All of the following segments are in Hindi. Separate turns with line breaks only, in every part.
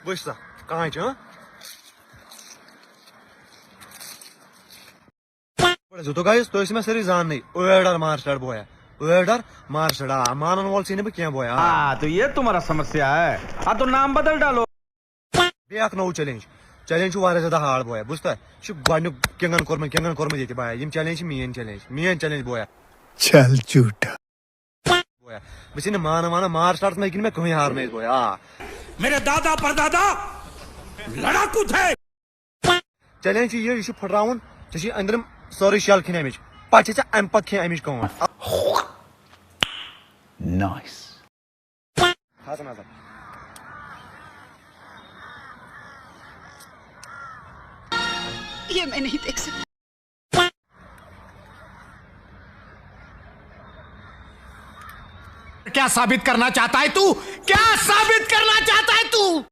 Vışsa. Kaç ha? तो गाइस तो इसमें सरी जान नहीं ओएडर मार्शल बॉय ओएडर मार्शल मानन वॉल सीने पे क्या बॉय
तो ये तुम्हारा समस्या है। तो नाम बदल डालो।
बेक नो चैलेंज वारे ज्यादा हार्ड बॉय बुझता है छु गनु केंगन कोरमे देते बाय यम चैलेंज मेन चैलेंज बॉय
चल झूठा
बॉय बस इन माना मार्शल में मैं कहीं हार नहीं बॉय
मेरे दादा परदादा लड़ाकू थे।
चैलेंज ये फटराउन चे अंदर सारी शल खन अमिच पे अम पे खेन अमिच कौन
नाइस
ये मैं नहीं देख सकती।
क्या साबित करना चाहता है तू? क्या साबित करना चाहता है तू?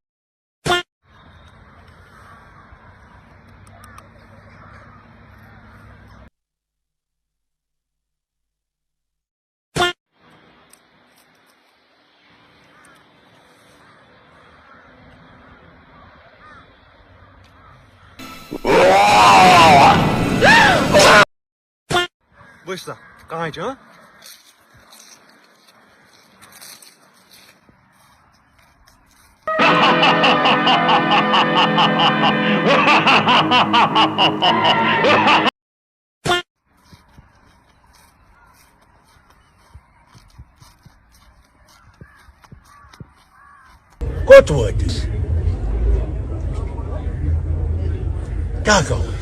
Vışsa. Kaç ha?
What words? क्या कहूँ?